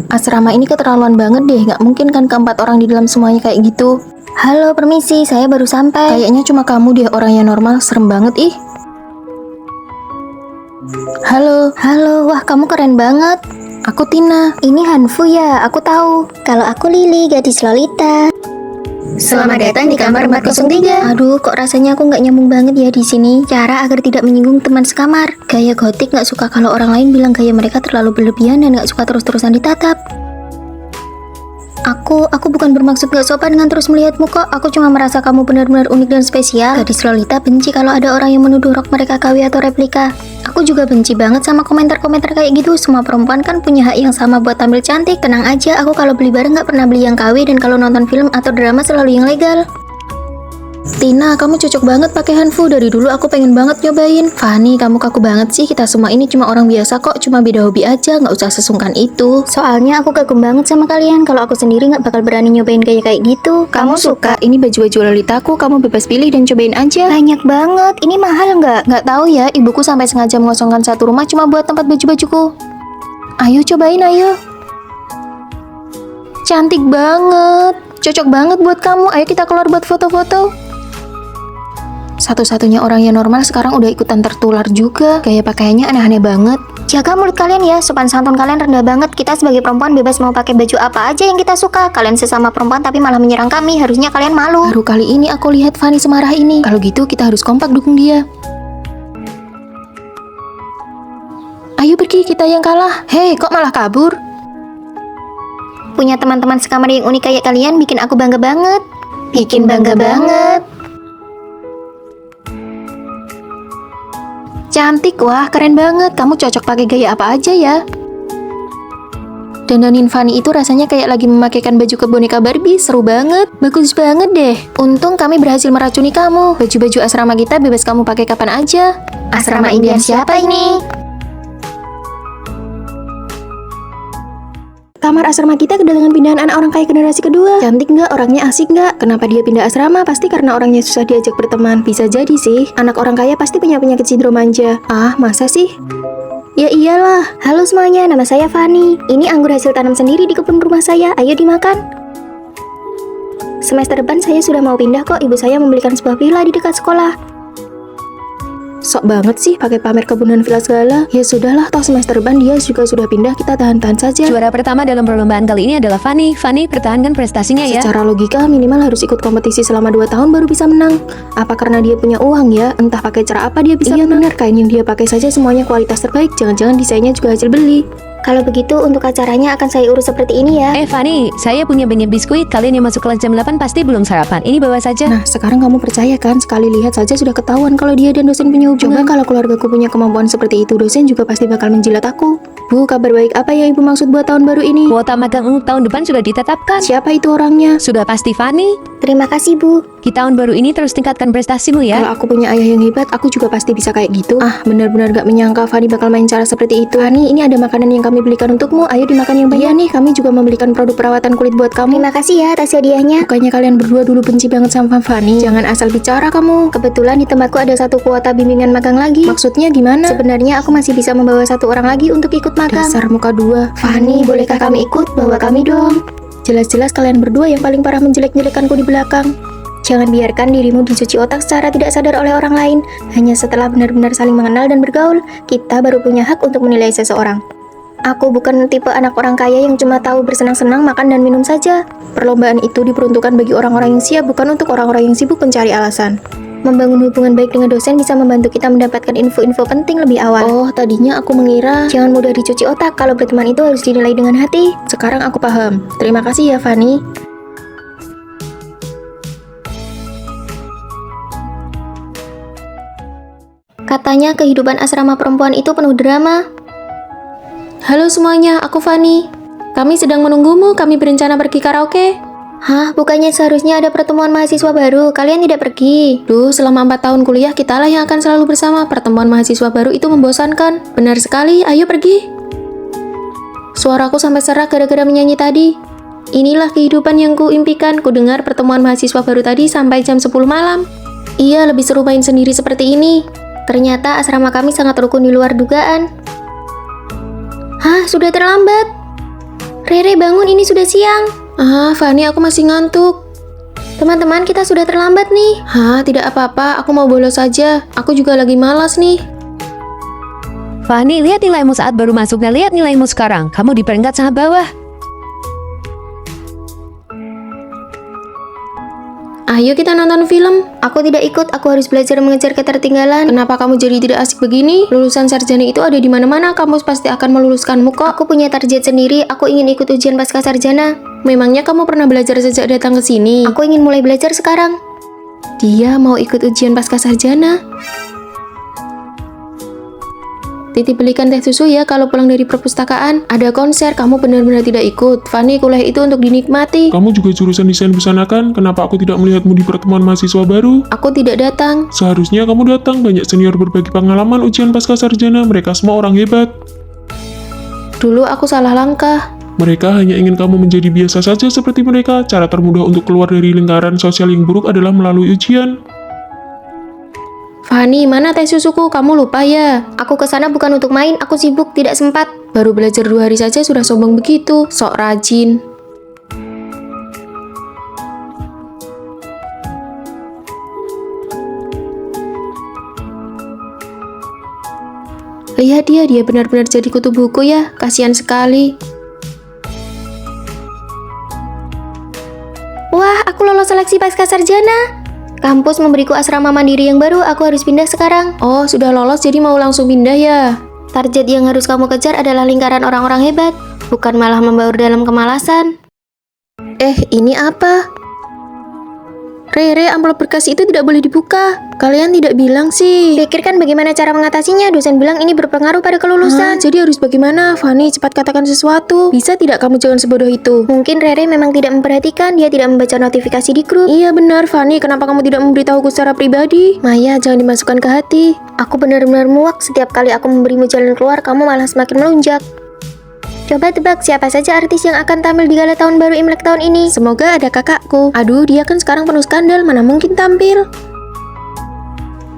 Asrama ini keterlaluan banget deh, nggak mungkin kan keempat orang di dalam semuanya kayak gitu. Halo, permisi, saya baru sampai. Kayaknya cuma kamu deh orang yang normal, serem banget ih. Halo, Wah kamu keren banget. aku Tina. Ini Hanfu ya, aku tahu. Kalau aku Lily, gadis Lolita. Selamat datang di kamar 403. Aduh, kok rasanya aku nggak nyambung banget ya di sini. Cara agar tidak menyinggung teman sekamar. Gaya gotik nggak suka kalau orang lain bilang gaya mereka terlalu berlebihan dan nggak suka terus-terusan ditatap. Aku bukan bermaksud gak sopan dengan terus melihatmu kok. Aku cuma merasa kamu benar-benar unik dan spesial. Gadis Lolita benci kalau ada orang yang menuduh rok mereka KW atau replika. Aku juga benci banget sama komentar-komentar kayak gitu. Semua perempuan kan punya hak yang sama buat tampil cantik. Tenang aja, aku kalau beli barang gak pernah beli yang KW. Dan kalau nonton film atau drama selalu yang legal. Tina, kamu cocok banget pakai Hanfu. Dari dulu aku pengen banget nyobain. Fanny, kamu kaku banget sih. Kita semua ini cuma orang biasa kok. Cuma beda hobi aja, nggak usah sesungkan itu. Soalnya aku kagum banget sama kalian. Kalau aku sendiri gak bakal berani nyobain kayak gitu. Kamu suka? Ini baju-baju Lolitaku. Kamu bebas pilih dan cobain aja. Banyak banget. Ini mahal nggak? Nggak tahu ya, ibuku sampai sengaja mengosongkan satu rumah cuma buat tempat baju-bajuku. Ayo cobain, ayo. Cantik banget. Cocok banget buat kamu. Ayo kita keluar buat foto-foto. Satu-satunya orang yang normal sekarang udah ikutan tertular juga. Gaya pakaiannya aneh-aneh banget. Jaga mulut kalian ya, sopan santun kalian rendah banget. Kita sebagai perempuan bebas mau pakai baju apa aja yang kita suka. Kalian sesama perempuan tapi malah menyerang kami, harusnya kalian malu. Baru kali ini aku lihat Fanny semarah ini. Kalau gitu kita harus kompak dukung dia. Ayo pergi, kita yang kalah. Hei, kok malah kabur? Punya teman-teman sekamar yang unik kayak kalian bikin aku bangga banget. Bikin bangga banget. Cantik, wah keren banget. Kamu cocok pakai gaya apa aja ya? Dandanin Fanny itu rasanya kayak lagi memakaikan baju ke boneka Barbie. Seru banget, bagus banget deh. Untung kami berhasil meracuni kamu. Baju-baju asrama kita bebas kamu pakai kapan aja. Asrama impian siapa ini? Kamar asrama kita kedatangan pindahan anak orang kaya generasi kedua. Cantik nggak? Orangnya asik nggak? Kenapa dia pindah asrama? Pasti karena orangnya susah diajak berteman. Bisa jadi sih. Anak orang kaya pasti punya penyakit sindrom manja. Ah, masa sih? Ya iyalah. Halo semuanya, nama saya Fanny. Ini anggur hasil tanam sendiri di kebun rumah saya. Ayo dimakan. Semester depan saya sudah mau pindah kok. Ibu saya membelikan sebuah villa di dekat sekolah. Sok banget sih pakai pamer kebunan villa segala. Ya sudahlah, toh semester depan dia juga sudah pindah, kita tahan-tahan saja. Juara pertama dalam perlombaan kali ini adalah Fanny. Fanny, pertahankan prestasinya ya. Secara logika minimal harus ikut kompetisi selama 2 tahun baru bisa menang. Apa karena dia punya uang ya? Entah pakai cara apa dia bisa menang. Bener, kain yang dia pakai saja semuanya kualitas terbaik. Jangan-jangan desainnya juga hasil beli. Kalau begitu untuk acaranya akan saya urus seperti ini ya. Fanny, saya punya banyak biskuit. Kalian yang masuk kelas jam 8 pasti belum sarapan. Ini bawa saja. Nah, sekarang kamu percaya kan? Sekali lihat saja sudah ketahuan kalau dia dan dosen punya hubungan. Coba kalau keluargaku punya kemampuan seperti itu, dosen juga pasti bakal menjilat aku. Bu, kabar baik apa yang ibu maksud buat tahun baru ini? Kuota magang tahun depan sudah ditetapkan. Siapa itu orangnya? Sudah pasti Fanny. Terima kasih Bu. Di tahun baru ini terus tingkatkan prestasimu ya. Kalau aku punya ayah yang hebat, aku juga pasti bisa kayak gitu. Ah, benar-benar gak menyangka Fanny bakal main cara seperti itu. Fanny, ini ada makanan yang kami belikan untukmu. Ayo dimakan yang banyak. Iya nih, kami juga membelikan produk perawatan kulit buat kamu. Terima kasih ya atas hadiahnya. Bukannya kalian berdua dulu benci banget sama Fanny? Jangan asal bicara kamu. Kebetulan di tempatku ada satu kuota bimbingan magang lagi. Maksudnya gimana? Sebenarnya aku masih bisa membawa satu orang lagi untuk ikut magang. Dasar muka dua. Fanny, bolehkah kami ikut? Bawa kami dong. Jelas-jelas kalian berdua yang paling parah menjelek-jelekanku di belakang. Jangan biarkan dirimu dicuci otak secara tidak sadar oleh orang lain. Hanya setelah benar-benar saling mengenal dan bergaul, kita baru punya hak untuk menilai seseorang. Aku bukan tipe anak orang kaya yang cuma tahu bersenang-senang, makan dan minum saja. Perlombaan itu diperuntukkan bagi orang-orang yang siap, bukan untuk orang-orang yang sibuk mencari alasan. Membangun hubungan baik dengan dosen bisa membantu kita mendapatkan info-info penting lebih awal. Oh, tadinya aku mengira Jangan mudah dicuci otak, kalau berteman itu harus dinilai dengan hati. sekarang aku paham. Terima kasih ya, Fanny. Katanya kehidupan asrama perempuan itu penuh drama. Halo semuanya, aku Fanny. Kami sedang menunggumu, kami berencana pergi karaoke. Hah, bukannya seharusnya ada pertemuan mahasiswa baru? Kalian tidak pergi? Duh, selama 4 tahun kuliah kita lah yang akan selalu bersama. Pertemuan mahasiswa baru itu membosankan. Benar sekali, ayo pergi. Suaraku sampai serak gara-gara menyanyi tadi. Inilah kehidupan yang kuimpikan. Ku dengar pertemuan mahasiswa baru tadi sampai jam 10 malam. Iya, lebih seru main sendiri seperti ini. Ternyata asrama kami sangat rukun di luar dugaan. Hah, sudah terlambat. Rere bangun, ini sudah siang. Ah, Fani, aku masih ngantuk. Teman-teman, kita sudah terlambat nih. Hah, tidak apa-apa, aku mau bolos saja. Aku juga lagi malas nih. Fani, lihat nilaimu saat baru masuk dan lihat nilaimu sekarang. Kamu di peringkat sangat bawah. Ayo kita nonton film. Aku tidak ikut, aku harus belajar mengejar ketertinggalan. Kenapa kamu jadi tidak asik begini? Lulusan sarjana itu ada di mana-mana, kampus pasti akan meluluskanmu kok. Aku punya target sendiri, aku ingin ikut ujian pasca sarjana. Memangnya kamu pernah belajar sejak datang ke sini? Aku ingin mulai belajar sekarang. Dia mau ikut ujian pasca sarjana. Titip belikan teh susu ya kalau pulang dari perpustakaan. Ada konser, kamu benar-benar tidak ikut. Fani, kuliah itu untuk dinikmati. Kamu juga jurusan desain busana kan? Kenapa aku tidak melihatmu di pertemuan mahasiswa baru? Aku tidak datang. Seharusnya kamu datang, banyak senior berbagi pengalaman ujian pasca sarjana, mereka semua orang hebat. Dulu aku salah langkah. Mereka hanya ingin kamu menjadi biasa saja seperti mereka. Cara termudah untuk keluar dari lingkaran sosial yang buruk adalah melalui ujian. Fani, mana teh susuku? Kamu lupa ya? Aku kesana bukan untuk main, aku sibuk, tidak sempat. Baru belajar 2 hari saja sudah sombong begitu. Sok rajin. Lihat dia benar-benar jadi kutu buku ya. Kasihan sekali. Wah, aku lolos seleksi pasca sarjana. Kampus memberiku asrama mandiri yang baru, aku harus pindah sekarang. Oh, sudah lolos jadi mau langsung pindah ya? Target yang harus kamu kejar adalah lingkaran orang-orang hebat, bukan malah membaur dalam kemalasan. Ini apa? Rere, amplop berkas itu tidak boleh dibuka. Kalian tidak bilang sih. Pikirkan bagaimana cara mengatasinya, dosen bilang ini berpengaruh pada kelulusan. Jadi harus bagaimana? Fani, cepat katakan sesuatu. Bisa tidak kamu jangan sebodoh itu? Mungkin Rere memang tidak memperhatikan, dia tidak membaca notifikasi di grup. Iya benar, Fani. Kenapa kamu tidak memberitahuku secara pribadi? Maya, jangan dimasukkan ke hati. Aku benar-benar muak, setiap kali aku memberimu jalan keluar, kamu malah semakin melunjak. Coba tebak siapa saja artis yang akan tampil di gala tahun baru Imlek tahun ini. Semoga ada kakakku. Aduh, dia kan sekarang penuh skandal, mana mungkin tampil?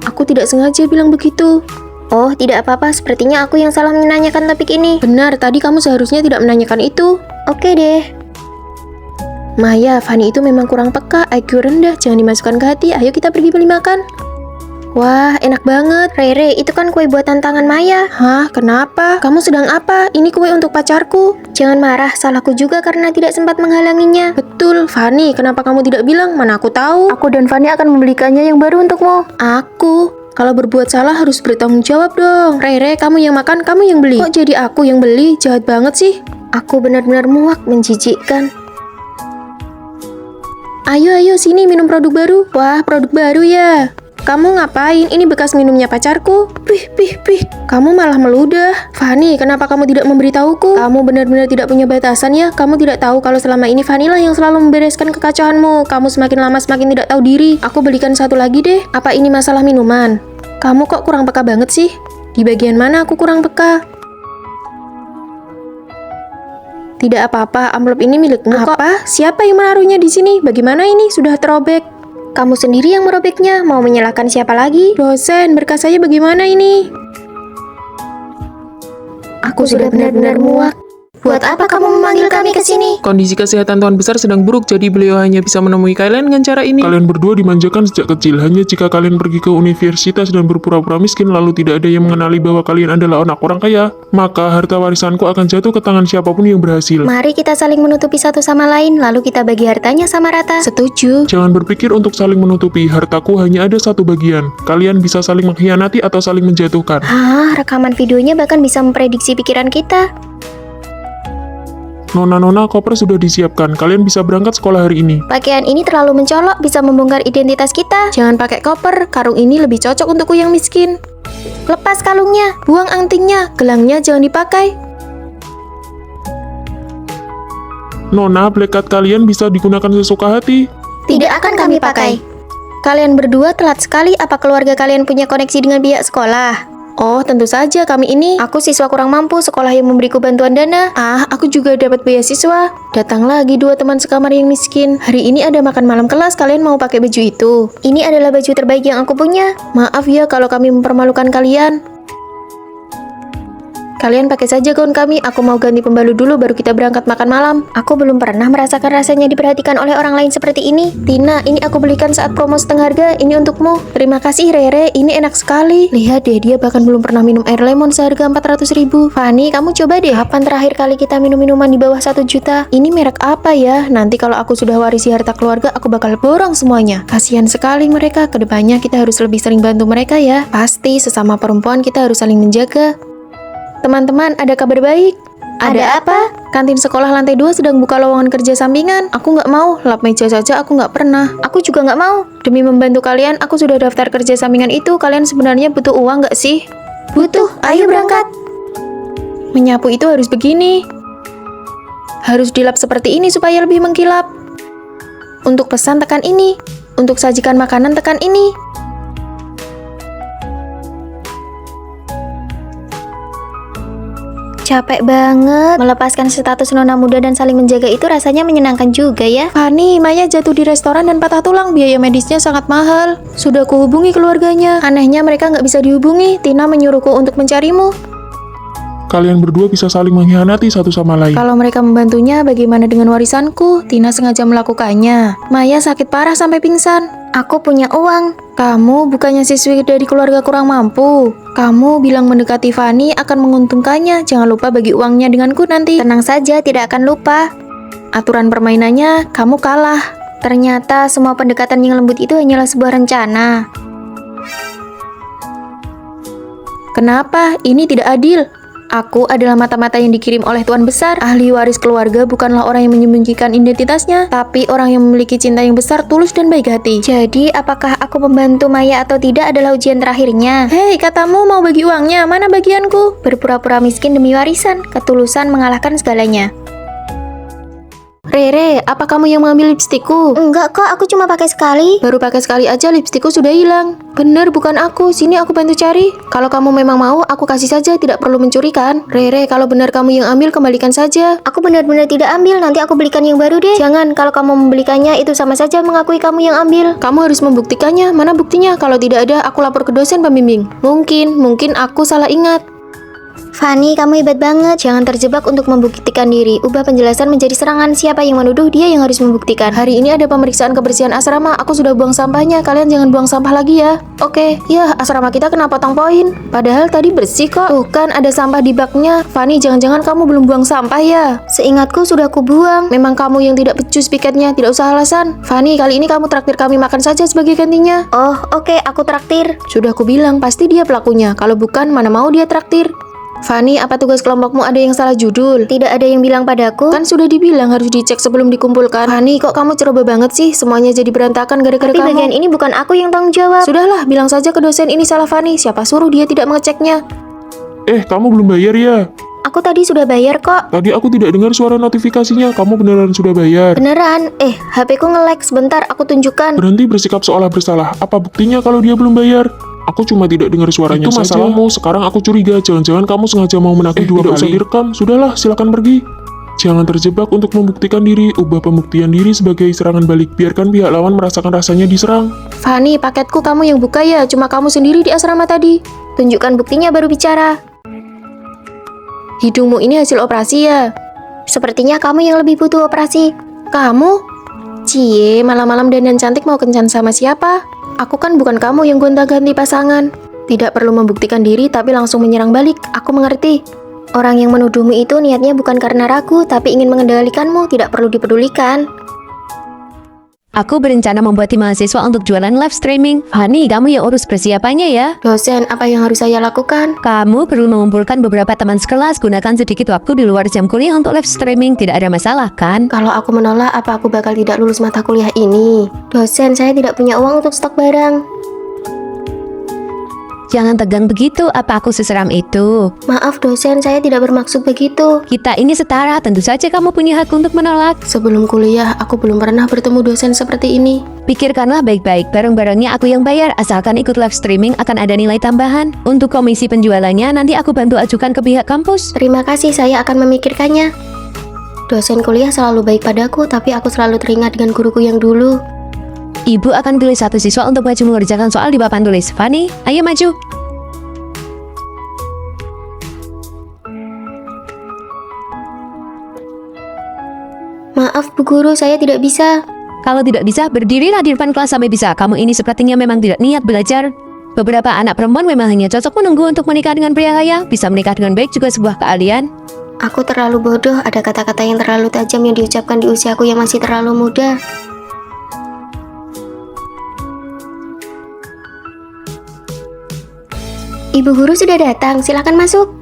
Aku tidak sengaja bilang begitu. Oh, tidak apa-apa, sepertinya aku yang salah menanyakan topik ini. Benar, tadi kamu seharusnya tidak menanyakan itu. Oke deh. Maya, Fani itu memang kurang peka, IQ rendah, jangan dimasukkan ke hati. Ayo kita pergi beli makan. Wah, enak banget. Rere, itu kan kue buatan tangan Maya. Hah, kenapa? Kamu sedang apa? Ini kue untuk pacarku. Jangan marah, salahku juga karena tidak sempat menghalanginya. Betul, Fani, kenapa kamu tidak bilang? Mana aku tahu. Aku dan Fani akan membelikannya yang baru untukmu. Aku? Kalau berbuat salah harus bertanggung jawab dong. Rere, kamu yang makan, kamu yang beli. Kok jadi aku yang beli? Jahat banget sih. Aku benar-benar muak, menjijikkan. Ayo, sini minum produk baru. Wah, produk baru ya. Kamu ngapain? Ini bekas minumnya pacarku. Pih. Kamu malah meludah. Fani, kenapa kamu tidak memberitahuku? Kamu benar-benar tidak punya batasan ya. Kamu tidak tahu kalau selama ini Fani lah yang selalu membereskan kekacauanmu. Kamu semakin lama semakin tidak tahu diri. Aku belikan satu lagi deh. Apa ini masalah minuman? Kamu kok kurang peka banget sih? Di bagian mana aku kurang peka? Tidak apa-apa, amplop ini milikmu kok. Apa? Siapa yang menaruhnya di sini? Bagaimana ini? Sudah terobek. Kamu sendiri yang merobeknya, mau menyalahkan siapa lagi? Dosen, berkas saya bagaimana ini? Aku sudah benar-benar muak. Buat apa kamu memanggil kami ke sini? Kondisi kesehatan Tuan Besar sedang buruk, jadi beliau hanya bisa menemui kalian dengan cara ini. Kalian berdua dimanjakan sejak kecil, hanya jika kalian pergi ke universitas dan berpura-pura miskin lalu tidak ada yang mengenali bahwa kalian adalah anak orang kaya, maka harta warisanku akan jatuh ke tangan siapapun yang berhasil. Mari kita saling menutupi satu sama lain, lalu kita bagi hartanya sama rata. Setuju. Jangan berpikir untuk saling menutupi, hartaku hanya ada satu bagian. Kalian bisa saling mengkhianati atau saling menjatuhkan. Rekaman videonya bahkan bisa memprediksi pikiran kita. Nona, koper sudah disiapkan. Kalian bisa berangkat sekolah hari ini. Pakaian ini terlalu mencolok, bisa membongkar identitas kita. Jangan pakai koper, karung ini lebih cocok untukku yang miskin. Lepas kalungnya, buang antingnya, gelangnya jangan dipakai. Nona, black card kalian bisa digunakan sesuka hati. Tidak akan kami pakai. Kalian berdua telat sekali, apa keluarga kalian punya koneksi dengan pihak sekolah? Oh, tentu saja kami ini. Aku siswa kurang mampu, sekolah yang memberiku bantuan dana. Aku juga dapat beasiswa. Datang lagi 2 teman sekamar yang miskin. Hari ini ada makan malam kelas, kalian mau pakai baju itu? Ini adalah baju terbaik yang aku punya. Maaf ya kalau kami mempermalukan kalian. Kalian pakai saja gaun kami, aku mau ganti pembalut dulu baru kita berangkat makan malam. Aku belum pernah merasakan rasanya diperhatikan oleh orang lain seperti ini. Tina, ini aku belikan saat promo setengah harga, ini untukmu. Terima kasih Rere, ini enak sekali. Lihat deh, dia bahkan belum pernah minum air lemon seharga 400.000. Fanny, kamu coba deh. Kapan terakhir kali kita minum minuman di bawah 1 juta? Ini merek apa ya? Nanti kalau aku sudah warisi harta keluarga, aku bakal borong semuanya. Kasihan sekali mereka, kedepannya kita harus lebih sering bantu mereka ya. Pasti sesama perempuan kita harus saling menjaga. Teman-teman, ada kabar baik. Ada apa? Kantin sekolah lantai 2 sedang buka lowongan kerja sampingan. Aku nggak mau, lap meja saja aku nggak pernah. Aku juga nggak mau. Demi membantu kalian, aku sudah daftar kerja sampingan itu. Kalian sebenarnya butuh uang nggak sih? Butuh, ayo berangkat. Menyapu itu harus begini. Harus dilap seperti ini supaya lebih mengkilap. Untuk pesan tekan ini. Untuk sajikan makanan tekan ini. Capek banget. Melepaskan status nona muda dan saling menjaga itu rasanya menyenangkan juga ya. Fanny, Maya jatuh di restoran dan patah tulang. Biaya medisnya sangat mahal. Sudah kuhubungi keluarganya. Anehnya mereka nggak bisa dihubungi. Tina menyuruhku untuk mencarimu. Kalian berdua bisa saling mengkhianati satu sama lain. Kalau mereka membantunya, bagaimana dengan warisanku? Tina sengaja melakukannya. Maya sakit parah sampai pingsan. Aku punya uang. Kamu bukannya siswi dari keluarga kurang mampu. Kamu bilang mendekati Fanny akan menguntungkannya. Jangan lupa bagi uangnya denganku nanti. Tenang saja, tidak akan lupa. Aturan permainannya, kamu kalah. Ternyata semua pendekatan yang lembut itu hanyalah sebuah rencana. Kenapa? Ini tidak adil. Aku adalah mata-mata yang dikirim oleh Tuan Besar. Ahli waris keluarga bukanlah orang yang menyembunyikan identitasnya, tapi orang yang memiliki cinta yang besar, tulus, dan baik hati. Jadi, apakah aku membantu Maya atau tidak adalah ujian terakhirnya? Hei, katamu mau bagi uangnya, mana bagianku? Berpura-pura miskin demi warisan, ketulusan mengalahkan segalanya. Rere, apa kamu yang mengambil lipstikku? Enggak kok, aku cuma pakai sekali. Baru pakai sekali aja lipstikku sudah hilang. Bener, bukan aku. Sini aku bantu cari. Kalau kamu memang mau, aku kasih saja, tidak perlu mencuri kan? Rere, kalau benar kamu yang ambil, kembalikan saja. Aku benar-benar tidak ambil, nanti aku belikan yang baru deh. Jangan, kalau kamu membelikannya itu sama saja mengakui kamu yang ambil. Kamu harus membuktikannya. Mana buktinya? Kalau tidak ada, aku lapor ke dosen pembimbing. Mungkin aku salah ingat. Fanny, kamu hebat banget. Jangan terjebak untuk membuktikan diri. Ubah penjelasan menjadi serangan. Siapa yang menuduh, dia yang harus membuktikan. Hari ini ada pemeriksaan kebersihan asrama. Aku sudah buang sampahnya. Kalian jangan buang sampah lagi ya. Oke. Ya, asrama kita kena potong poin. Padahal tadi bersih kok. Tuh kan ada sampah di baknya. Fanny, jangan-jangan kamu belum buang sampah ya? Seingatku sudah kubuang. Memang kamu yang tidak becus piketnya. Tidak usah alasan. Fanny, kali ini kamu traktir kami makan saja sebagai gantinya. Oh, oke, aku traktir. Sudah kubilang, pasti dia pelakunya. Kalau bukan, mana mau dia traktir. Fanny, apa tugas kelompokmu ada yang salah judul? Tidak ada yang bilang padaku. Kan sudah dibilang harus dicek sebelum dikumpulkan. Fanny, kok kamu ceroboh banget sih? Semuanya jadi berantakan gara-gara Tapi kamu. bagian ini bukan aku yang tanggung jawab. Sudahlah, bilang saja ke dosen ini salah Fanny. Siapa suruh dia tidak mengeceknya? Kamu belum bayar ya? Aku tadi sudah bayar kok. Tadi aku tidak dengar suara notifikasinya. Kamu beneran sudah bayar? Beneran? HP ku nge-lag sebentar, aku tunjukkan. Berhenti bersikap seolah bersalah. Apa buktinya kalau dia belum bayar? Aku cuma tidak dengar suaranya saja. Itu masalahmu. Sekarang aku curiga. Jangan-jangan kamu sengaja mau menagih dua kali. Tidak usah direkam. Sudahlah, silakan pergi. Jangan terjebak untuk membuktikan diri. Ubah pembuktian diri sebagai serangan balik. Biarkan pihak lawan merasakan rasanya diserang. Fanny, paketku kamu yang buka ya. Cuma kamu sendiri di asrama tadi. Tunjukkan buktinya baru bicara. Hidungmu ini hasil operasi ya? Sepertinya kamu yang lebih butuh operasi. Kamu? Cie, malam-malam dandan cantik mau kencan sama siapa? Aku kan bukan kamu yang gonta-ganti pasangan. Tidak perlu membuktikan diri tapi langsung menyerang balik. Aku mengerti. Orang yang menuduhmu itu niatnya bukan karena ragu, tapi ingin mengendalikanmu, tidak perlu dipedulikan. Aku berencana membuat tim mahasiswa untuk jualan live streaming. Fanny, kamu yang urus persiapannya ya. Dosen, apa yang harus saya lakukan? Kamu perlu mengumpulkan beberapa teman sekelas. Gunakan sedikit waktu di luar jam kuliah untuk live streaming. Tidak ada masalah, kan? Kalau aku menolak, apa aku bakal tidak lulus mata kuliah ini? Dosen, saya tidak punya uang untuk stok barang. Jangan tegang begitu, apa aku seseram itu? Maaf dosen, saya tidak bermaksud begitu. Kita ini setara, tentu saja kamu punya hak untuk menolak. Sebelum kuliah, aku belum pernah bertemu dosen seperti ini. Pikirkanlah baik-baik, barang-barangnya aku yang bayar. Asalkan ikut live streaming akan ada nilai tambahan. Untuk komisi penjualannya, nanti aku bantu ajukan ke pihak kampus. Terima kasih, saya akan memikirkannya. Dosen kuliah selalu baik padaku, tapi aku selalu teringat dengan guruku yang dulu. Ibu akan pilih satu siswa untuk maju mengerjakan soal di papan tulis. Fanny, ayo maju. Maaf Bu Guru, saya tidak bisa. Kalau tidak bisa, berdirilah di depan kelas sampai bisa. Kamu ini sepertinya memang tidak niat belajar. Beberapa anak perempuan memang hanya cocok menunggu untuk menikah dengan pria kaya. Bisa menikah dengan baik juga sebuah keahlian. Aku terlalu bodoh, ada kata-kata yang terlalu tajam yang diucapkan di usiaku yang masih terlalu muda. Ibu Guru sudah datang, silakan masuk.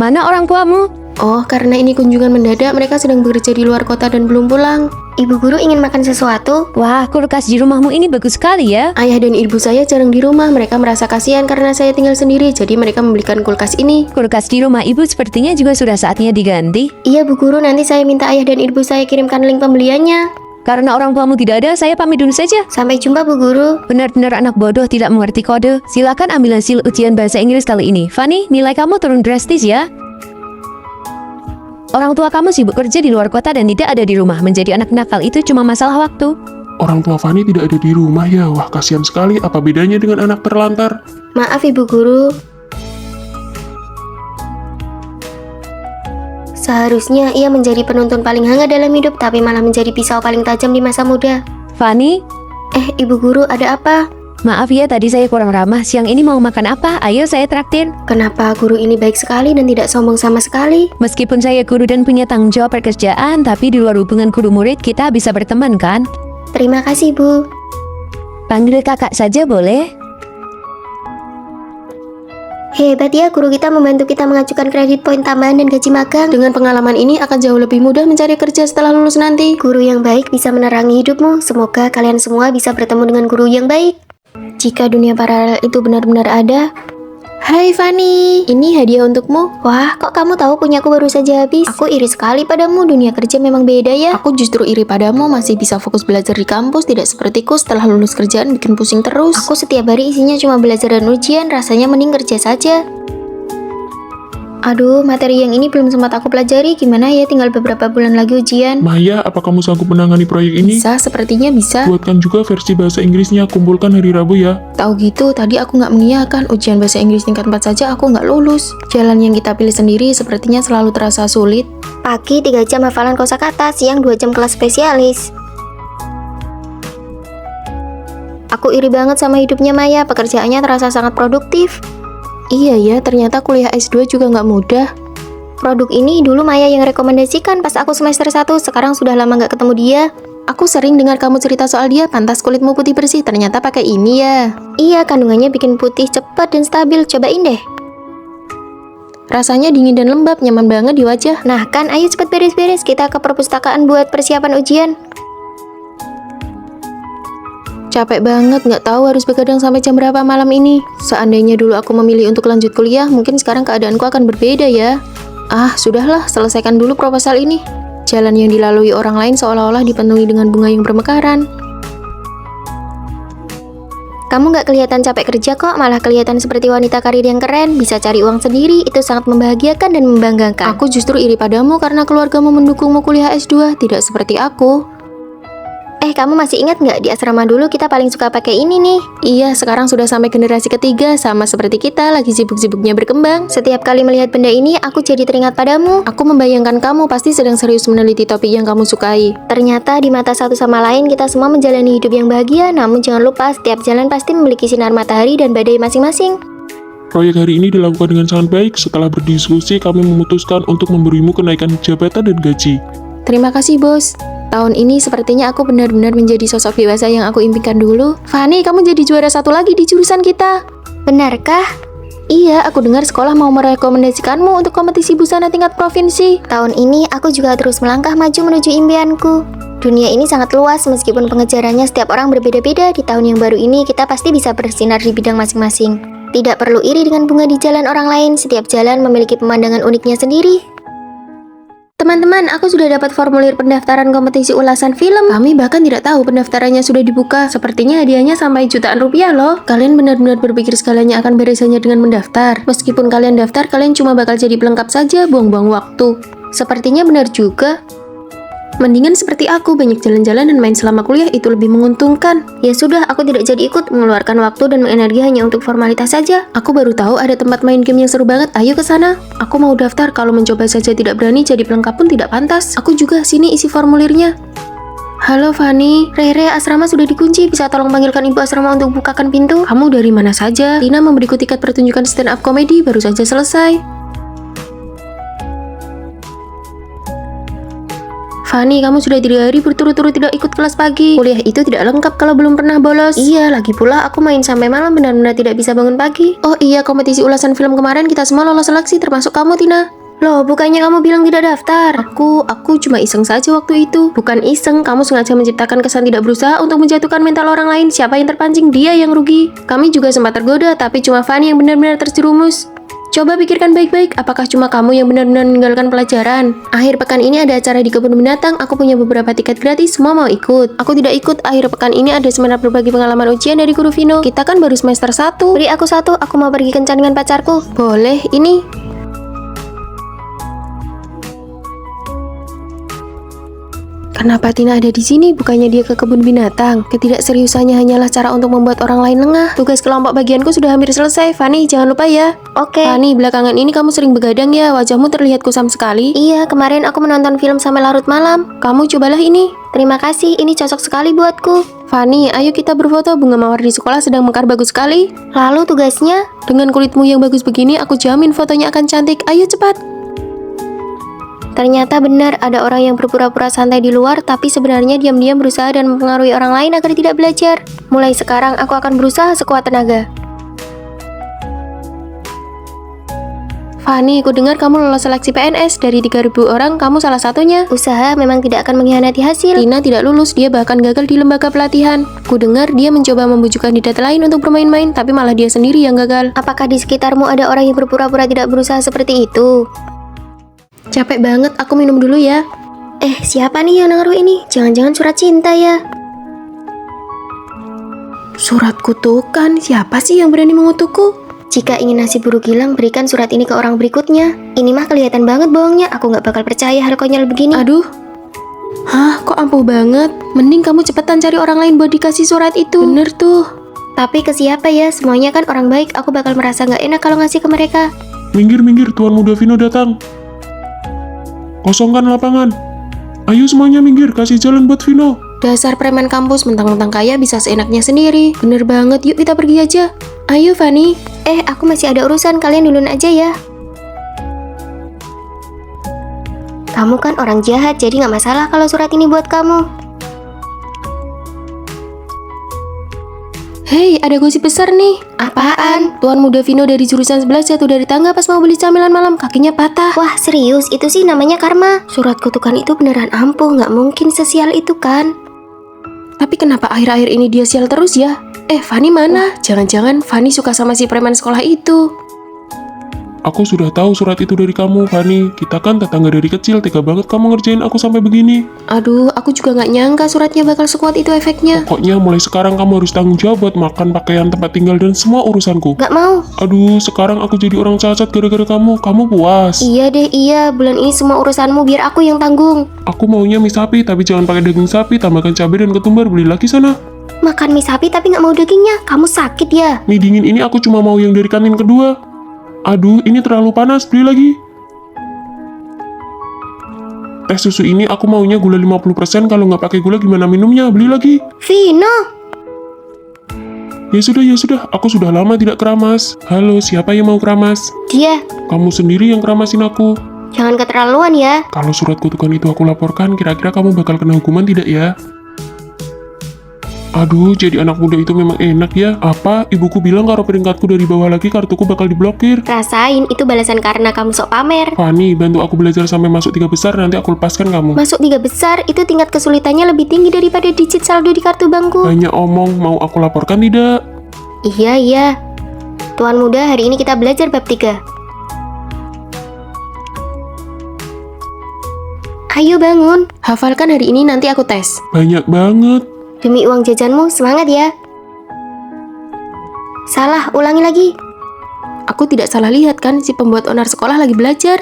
Mana orang tuamu? Oh, karena ini kunjungan mendadak, mereka sedang bekerja di luar kota dan belum pulang. Ibu Guru ingin makan sesuatu? Wah, kulkas di rumahmu ini bagus sekali ya. Ayah dan ibu saya jarang di rumah, mereka merasa kasihan karena saya tinggal sendiri, jadi mereka membelikan kulkas ini. Kulkas di rumah ibu sepertinya juga sudah saatnya diganti. Iya Bu Guru, nanti saya minta ayah dan ibu saya kirimkan link pembeliannya. Karena orang tuamu tidak ada, saya pamit dulu saja. Sampai jumpa Bu Guru. Benar-benar anak bodoh tidak mengerti kode. Silakan ambil hasil ujian bahasa Inggris kali ini. Fanny, nilai kamu turun drastis ya. Orang tua kamu sibuk kerja di luar kota dan tidak ada di rumah. Menjadi anak nakal itu cuma masalah waktu. Orang tua Fanny tidak ada di rumah ya. Wah, kasihan sekali. Apa bedanya dengan anak terlantar? Maaf Ibu Guru. Seharusnya ia menjadi penuntun paling hangat dalam hidup, tapi malah menjadi pisau paling tajam di masa muda. Fanny, Ibu Guru, ada apa? maaf ya tadi saya kurang ramah. Siang ini mau makan apa? Ayo saya traktir. Kenapa guru ini baik sekali dan tidak sombong sama sekali? Meskipun saya guru dan punya tanggung jawab pekerjaan, tapi di luar hubungan guru murid kita bisa berteman kan? Terima kasih Bu. Panggil kakak saja boleh? Hebat ya, guru kita membantu kita mengajukan kredit poin tambahan dan gaji magang. Dengan pengalaman ini akan jauh lebih mudah mencari kerja setelah lulus nanti. Guru yang baik bisa menerangi hidupmu. Semoga kalian semua bisa bertemu dengan guru yang baik. Jika dunia paralel itu benar-benar ada. Hai Fanny, ini hadiah untukmu. Wah, kok kamu tahu punyaku baru saja habis? Aku iri sekali padamu, dunia kerja memang beda ya. Aku justru iri padamu, masih bisa fokus belajar di kampus, tidak sepertiku setelah lulus kerjaan bikin pusing terus. Aku setiap hari isinya cuma belajar dan ujian, rasanya mending kerja saja. Aduh, materi yang ini belum sempat aku pelajari, gimana ya, tinggal beberapa bulan lagi ujian. Maya, apa kamu sanggup menangani proyek ini? Bisa, sepertinya bisa. Buatkan juga versi bahasa Inggrisnya, kumpulkan hari Rabu ya. Tahu gitu, tadi aku nggak mengiyakan, ujian bahasa Inggris tingkat 4 saja aku nggak lulus. Jalan yang kita pilih sendiri sepertinya selalu terasa sulit. Pagi 3 jam hafalan kosakata, siang 2 jam kelas spesialis. Aku iri banget sama hidupnya Maya, pekerjaannya terasa sangat produktif. Iya ya, ternyata kuliah S2 juga nggak mudah. Produk ini dulu Maya yang rekomendasikan pas aku semester 1, sekarang sudah lama nggak ketemu dia. Aku sering dengar kamu cerita soal dia, pantas kulitmu putih bersih, ternyata pakai ini ya. Iya, kandungannya bikin putih cepat dan stabil, cobain deh. Rasanya dingin dan lembab, nyaman banget di wajah. Nah kan, ayo cepet beres-beres, kita ke perpustakaan buat persiapan ujian. Capek banget, nggak tahu harus begadang sampai jam berapa malam ini. Seandainya dulu aku memilih untuk lanjut kuliah, mungkin sekarang keadaanku akan berbeda ya. Ah, sudahlah, selesaikan dulu proposal ini. Jalan yang dilalui orang lain seolah-olah dipenuhi dengan bunga yang bermekaran. Kamu nggak kelihatan capek kerja kok, malah kelihatan seperti wanita karir yang keren, bisa cari uang sendiri, itu sangat membahagiakan dan membanggakan. Aku justru iri padamu karena keluargamu mendukungmu kuliah S2, tidak seperti aku. Kamu masih ingat nggak di asrama dulu kita paling suka pakai ini nih? Iya, sekarang sudah sampai generasi ketiga, sama seperti kita, lagi sibuk-sibuknya berkembang. Setiap kali melihat benda ini, aku jadi teringat padamu. Aku membayangkan kamu pasti sedang serius meneliti topik yang kamu sukai. Ternyata di mata satu sama lain kita semua menjalani hidup yang bahagia, namun jangan lupa setiap jalan pasti memiliki sinar matahari dan badai masing-masing. Proyek hari ini dilakukan dengan sangat baik. Setelah berdiskusi, kami memutuskan untuk memberimu kenaikan jabatan dan gaji. Terima kasih, Bos. Tahun ini sepertinya aku benar-benar menjadi sosok dewasa yang aku impikan dulu. Fanny, kamu jadi juara 1 lagi di jurusan kita. Benarkah? Iya, aku dengar sekolah mau merekomendasikanmu untuk kompetisi busana tingkat provinsi. Tahun ini aku juga terus melangkah maju menuju impianku. Dunia ini sangat luas, meskipun pengejarannya setiap orang berbeda-beda. Di tahun yang baru ini kita pasti bisa bersinar di bidang masing-masing. Tidak perlu iri dengan bunga di jalan orang lain, setiap jalan memiliki pemandangan uniknya sendiri. Teman-teman, aku sudah dapat formulir pendaftaran kompetisi ulasan film. Kami bahkan tidak tahu pendaftarannya sudah dibuka. Sepertinya hadiahnya sampai jutaan rupiah loh. Kalian benar-benar berpikir segalanya akan beres hanya dengan mendaftar. Meskipun kalian daftar, kalian cuma bakal jadi pelengkap saja, buang-buang waktu. Sepertinya benar juga. Mendingan seperti aku, banyak jalan-jalan dan main selama kuliah itu lebih menguntungkan. Ya sudah, aku tidak jadi ikut, mengeluarkan waktu dan energi hanya untuk formalitas saja. Aku baru tahu ada tempat main game yang seru banget, ayo ke sana. Aku mau daftar, kalau mencoba saja tidak berani, jadi pelengkap pun tidak pantas. Aku juga, sini isi formulirnya. Halo Fanny, Rere, asrama sudah dikunci, bisa tolong panggilkan ibu asrama untuk bukakan pintu? Kamu dari mana saja? Tina memberiku tiket pertunjukan stand up komedi, baru saja selesai. Fanny, kamu sudah 3 hari berturut-turut tidak ikut kelas pagi. Kuliah itu tidak lengkap kalau belum pernah bolos. Iya, lagi pula aku main sampai malam benar-benar tidak bisa bangun pagi. Oh iya, kompetisi ulasan film kemarin kita semua lolos seleksi, termasuk kamu, Tina. Loh, bukannya kamu bilang tidak daftar? Aku cuma iseng saja waktu itu. Bukan iseng, kamu sengaja menciptakan kesan tidak berusaha untuk menjatuhkan mental orang lain. Siapa yang terpancing, dia yang rugi. Kami juga sempat tergoda, tapi cuma Fanny yang benar-benar terjerumus. Coba pikirkan baik-baik, apakah cuma kamu yang benar-benar meninggalkan pelajaran? Akhir pekan ini ada acara di kebun binatang, aku punya beberapa tiket gratis, semua mau ikut. Aku tidak ikut, akhir pekan ini ada seminar berbagi pengalaman ujian dari guru Vino. Kita kan baru semester 1. Beri aku 1, aku mau pergi kencan dengan pacarku. Boleh, ini. Kenapa Tina ada di sini? Bukannya dia ke kebun binatang? Ketidakseriusannya hanyalah cara untuk membuat orang lain lengah. Tugas kelompok bagianku sudah hampir selesai. Fanny, jangan lupa ya. Oke. Fanny, belakangan ini kamu sering begadang ya. Wajahmu terlihat kusam sekali. Iya, kemarin aku menonton film sampai larut malam. Kamu cobalah ini. Terima kasih, ini cocok sekali buatku. Fanny, ayo kita berfoto. Bunga mawar di sekolah sedang mekar bagus sekali. Lalu tugasnya? Dengan kulitmu yang bagus begini, aku jamin fotonya akan cantik. Ayo cepat. Ternyata benar ada orang yang berpura-pura santai di luar, tapi sebenarnya diam-diam berusaha dan mempengaruhi orang lain agar tidak belajar. Mulai sekarang aku akan berusaha sekuat tenaga. Fanny, ku dengar kamu lolos seleksi PNS. Dari 3.000 orang, kamu salah satunya. Usaha memang tidak akan mengkhianati hasil. Tina tidak lulus, dia bahkan gagal di lembaga pelatihan. Ku dengar dia mencoba membujuk kandidat lain untuk bermain-main, tapi malah dia sendiri yang gagal. Apakah di sekitarmu ada orang yang berpura-pura tidak berusaha seperti itu? Capek banget, aku minum dulu ya. Siapa nih yang naruh ini? Jangan-jangan surat cinta ya? Surat kutukan, siapa sih yang berani mengutukku? Jika ingin nasib buruk hilang, berikan surat ini ke orang berikutnya. Ini mah kelihatan banget bohongnya, aku gak bakal percaya hal konyol begini. Aduh. Hah, kok ampuh banget? Mending kamu cepetan cari orang lain buat dikasih surat itu. Bener tuh. Tapi ke siapa ya? Semuanya kan orang baik, aku bakal merasa gak enak kalau ngasih ke mereka. Minggir, Tuan Muda Vino datang. Kosongkan lapangan. Ayo semuanya minggir, kasih jalan buat Vino. Dasar preman kampus, mentang-mentang kaya bisa seenaknya sendiri. Bener banget, yuk kita pergi aja. Ayo Fanny. Aku masih ada urusan, kalian duluan aja ya. Kamu kan orang jahat, jadi gak masalah kalau surat ini buat kamu. Hei, ada gosip besar nih. Apaan? Tuan Muda Vino dari jurusan sebelah jatuh dari tangga pas mau beli camilan malam, kakinya patah. Wah serius, itu sih namanya karma. Surat kutukan itu beneran ampuh, gak mungkin sesial itu kan. Tapi kenapa akhir-akhir ini dia sial terus ya? Fanny mana? Jangan-jangan Fanny suka sama si preman sekolah itu. Aku sudah tahu surat itu dari kamu, Fanny. Kita kan tetangga dari kecil, tega banget kamu ngerjain aku sampai begini. Aduh, aku juga gak nyangka suratnya bakal sekuat itu efeknya. Pokoknya mulai sekarang kamu harus tanggung jawab buat makan, pakaian, tempat tinggal, dan semua urusanku. Gak mau. Aduh, sekarang aku jadi orang cacat gara-gara kamu. Kamu puas? Iya deh, iya. Bulan ini semua urusanmu biar aku yang tanggung. Aku maunya mie sapi, tapi jangan pakai daging sapi. Tambahkan cabai dan ketumbar, beli lagi sana. Makan mie sapi tapi gak mau dagingnya. Kamu sakit ya? Mie dingin ini aku cuma mau yang dari kantin kedua. Aduh, ini terlalu panas, beli lagi. Teh susu ini aku maunya gula 50%, kalau nggak pakai gula gimana minumnya, beli lagi. Vino! Ya sudah, aku sudah lama tidak keramas. Halo, siapa yang mau keramas? Dia. Kamu sendiri yang keramasin aku. Jangan keterlaluan ya. Kalau surat kutukan itu aku laporkan, kira-kira kamu bakal kena hukuman tidak ya? Aduh, jadi anak muda itu memang enak ya. Apa? Ibuku bilang kalau peringkatku dari bawah lagi, kartuku bakal diblokir. Rasain, itu balasan karena kamu sok pamer. Fanny, bantu aku belajar sampai masuk 3 besar, nanti aku lepaskan kamu. Masuk 3 besar, itu tingkat kesulitannya lebih tinggi daripada digit saldo di kartu bangku. Banyak omong, mau aku laporkan tidak? Iya. Tuan Muda, hari ini kita belajar bab 3. Ayo bangun. Hafalkan hari ini, nanti aku tes. Banyak banget. Demi uang jajanmu, semangat ya. Salah, ulangi lagi. Aku tidak salah lihat kan, si pembuat onar sekolah lagi belajar.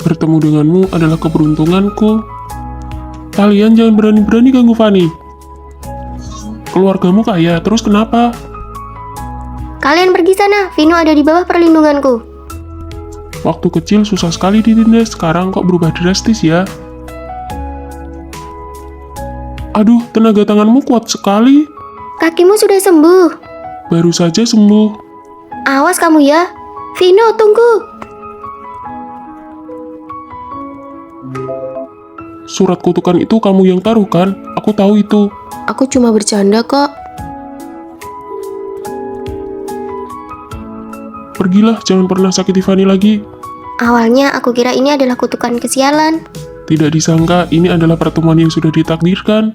Bertemu denganmu adalah keberuntunganku. Kalian jangan berani-berani ganggu Fanny. Keluargamu kaya, terus kenapa? Kalian pergi sana, Vino ada di bawah perlindunganku. Waktu kecil susah sekali ditindas, sekarang kok berubah drastis ya? Aduh, tenaga tanganmu kuat sekali. Kakimu sudah sembuh. Baru saja sembuh. Awas kamu ya. Vino, tunggu. Surat kutukan itu kamu yang taruh kan? Aku tahu itu. Aku cuma bercanda kok. Pergilah, jangan pernah sakiti Fanny lagi. Awalnya aku kira ini adalah kutukan kesialan. Tidak disangka ini adalah pertemuan yang sudah ditakdirkan.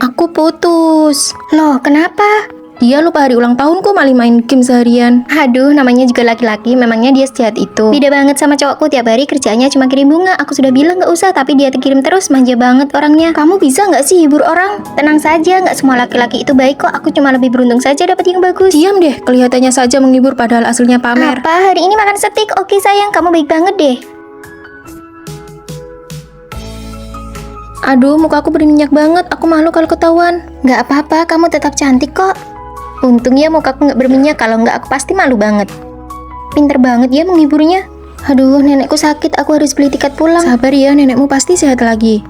Aku putus. Loh, kenapa? Dia lupa hari ulang tahunku malah main game seharian. Aduh, namanya juga laki-laki, memangnya dia sejahat itu. Beda banget sama cowokku, tiap hari kerjaannya cuma kirim bunga. Aku sudah bilang gak usah, tapi dia kirim terus, manja banget orangnya. Kamu bisa gak sih hibur orang? Tenang saja, gak semua laki-laki itu baik kok. Aku cuma lebih beruntung saja dapat yang bagus. Diam deh, kelihatannya saja menghibur padahal aslinya pamer. Apa? Hari ini makan steak? Oke sayang, kamu baik banget deh. Aduh, muka aku berminyak banget. Aku malu kalau ketahuan. Gak apa-apa, kamu tetap cantik kok. Untungnya mukaku gak berminyak, kalau nggak aku pasti malu banget. Pinter banget ya menghiburnya. Aduh, nenekku sakit, aku harus beli tiket pulang. Sabar ya, nenekmu pasti sehat lagi.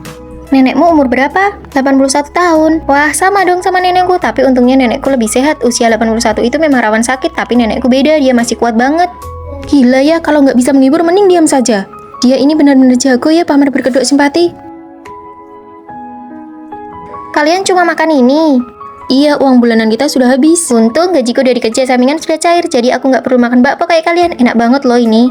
Nenekmu umur berapa? 81 tahun. Wah, sama dong sama nenekku, tapi untungnya nenekku lebih sehat. Usia 81 itu memang rawan sakit, tapi nenekku beda, dia masih kuat banget. Gila ya, kalau nggak bisa menghibur mending diam saja. Dia ini benar-benar jago ya pamer berkedok simpati. Kalian cuma makan ini? Iya, uang bulanan kita sudah habis. Untung gajiku dari kerja sampingan sudah cair, jadi aku nggak perlu makan bakpo kayak kalian. Enak banget loh ini.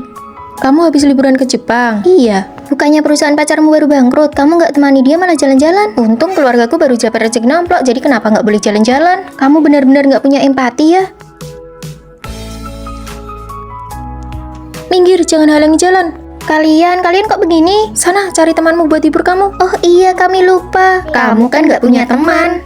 Kamu habis liburan ke Jepang? Iya, bukannya perusahaan pacarmu baru bangkrut, kamu nggak temani dia malah jalan-jalan. Untung keluargaku baru dapat rezeki nomplok, jadi kenapa nggak boleh jalan-jalan? Kamu benar-benar nggak punya empati ya? Minggir, jangan halangi jalan. Kalian kok begini? Sana, cari temanmu buat hibur kamu. Oh iya, kami lupa. Kamu kan nggak punya teman.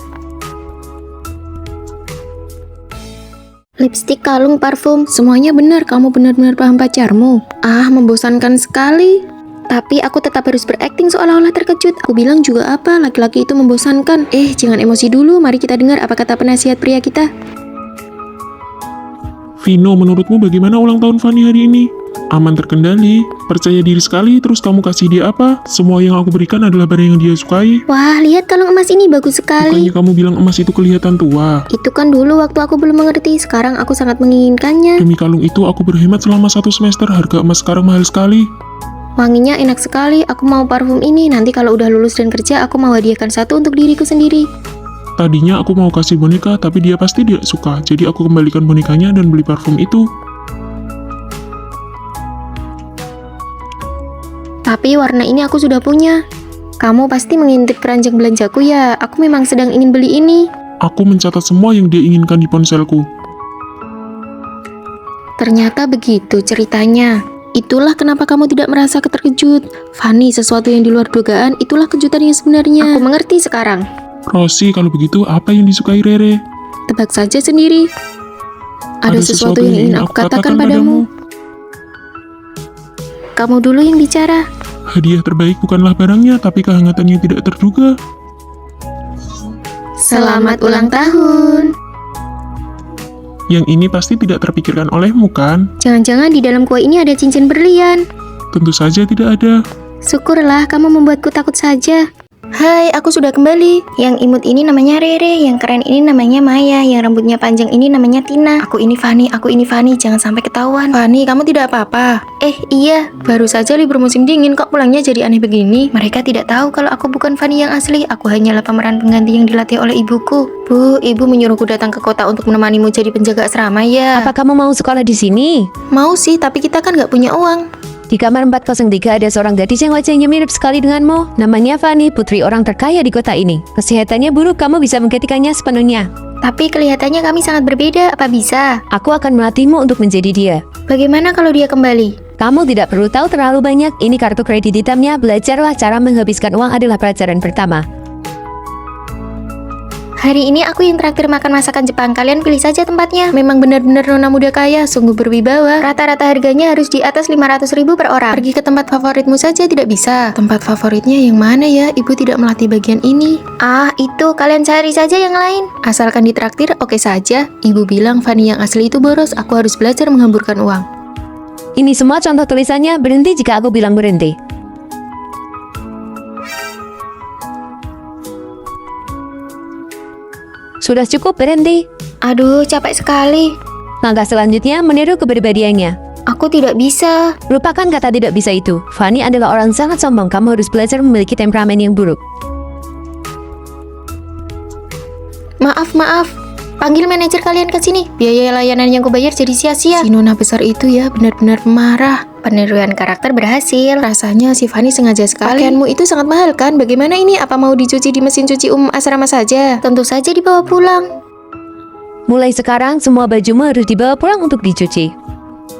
Lipstik, kalung, parfum, semuanya benar. Kamu benar-benar paham pacarmu. Ah, membosankan sekali. Tapi aku tetap harus berakting seolah-olah terkejut. Aku bilang juga apa, laki-laki itu membosankan. Jangan emosi dulu, mari kita dengar apa kata penasihat pria kita. Vino, menurutmu bagaimana ulang tahun Fanny hari ini? Aman terkendali, percaya diri sekali, terus kamu kasih dia apa? Semua yang aku berikan adalah barang yang dia sukai. Wah, lihat kalung emas ini bagus sekali. Bukannya kamu bilang emas itu kelihatan tua. Itu kan dulu waktu aku belum mengerti, sekarang aku sangat menginginkannya. Demi kalung itu aku berhemat selama 1 semester, harga emas sekarang mahal sekali. Wanginya enak sekali, aku mau parfum ini. Nanti kalau udah lulus dan kerja, aku mau hadiahkan satu untuk diriku sendiri. Tadinya aku mau kasih boneka, tapi dia pasti tidak suka. Jadi aku kembalikan bonekanya dan beli parfum itu. Tapi warna ini aku sudah punya. Kamu pasti mengintip keranjang belanjaku ya. Aku memang sedang ingin beli ini. Aku mencatat semua yang dia inginkan di ponselku. Ternyata begitu ceritanya. Itulah kenapa kamu tidak merasa terkejut. Fanny, sesuatu yang di luar dugaan, itulah kejutan yang sebenarnya. Aku mengerti sekarang. Rosie, kalau begitu apa yang disukai Rere? Tebak saja sendiri. Ada sesuatu yang ingin aku katakan padamu. Kamu dulu yang bicara. Hadiah terbaik bukanlah barangnya, tapi kehangatan yang tidak terduga. Selamat ulang tahun. Yang ini pasti tidak terpikirkan olehmu, kan? Jangan-jangan di dalam kue ini ada cincin berlian. Tentu saja tidak ada. Syukurlah kamu membuatku takut saja. Hai, aku sudah kembali. Yang imut ini namanya Rere, yang keren ini namanya Maya, yang rambutnya panjang ini namanya Tina. Aku ini Fanny, jangan sampai ketahuan. Fanny, kamu tidak apa-apa? Iya, Baru saja libur musim dingin, kok pulangnya jadi aneh begini? mereka tidak tahu kalau aku bukan Fanny yang asli. Aku hanyalah pemeran pengganti yang dilatih oleh ibuku. Bu, ibu menyuruhku datang ke kota untuk menemanimu jadi penjaga asrama ya. Apa kamu mau sekolah di sini? Mau sih, tapi kita kan nggak punya uang. Di kamar 403 ada seorang gadis yang wajahnya mirip sekali denganmu. Namanya Fanny, putri orang terkaya di kota ini. Kesehatannya buruk, kamu bisa menggantikannya sepenuhnya. Tapi kelihatannya kami sangat berbeda, apa bisa? Aku akan melatihmu untuk menjadi dia. Bagaimana kalau dia kembali? Kamu tidak perlu tahu terlalu banyak. Ini kartu kredit hitamnya. Belajarlah cara menghabiskan uang adalah pelajaran pertama. Hari ini aku yang traktir makan masakan Jepang. Kalian pilih saja tempatnya. Memang benar-benar nona muda kaya, sungguh berwibawa. Rata-rata harganya harus di atas 500.000 per orang. Pergi ke tempat favoritmu saja tidak bisa. Tempat favoritnya yang mana ya? Ibu tidak melatih bagian ini. Ah, itu kalian cari saja yang lain. Asalkan ditraktir, oke saja. Ibu bilang Fanny yang asli itu boros, aku harus belajar menghamburkan uang. Ini semua contoh tulisannya, berhenti jika aku bilang berhenti. Sudah cukup, berhenti. Aduh, capek sekali. Langkah selanjutnya, meniru kepribadiannya. Aku tidak bisa. Lupakan kata tidak bisa itu. Fanny adalah orang sangat sombong. Kamu harus belajar memiliki temperamen yang buruk. Maaf. Panggil manajer kalian ke sini. Biaya layanan yang kubayar jadi sia-sia. Si nona besar itu ya benar-benar pemarah. Peniruan karakter berhasil. Rasanya si Fanny sengaja sekali. Pakaianmu itu sangat mahal kan? Bagaimana ini? Apa mau dicuci di mesin cuci umum asrama saja? Tentu saja dibawa pulang. Mulai sekarang, semua bajumu harus dibawa pulang untuk dicuci.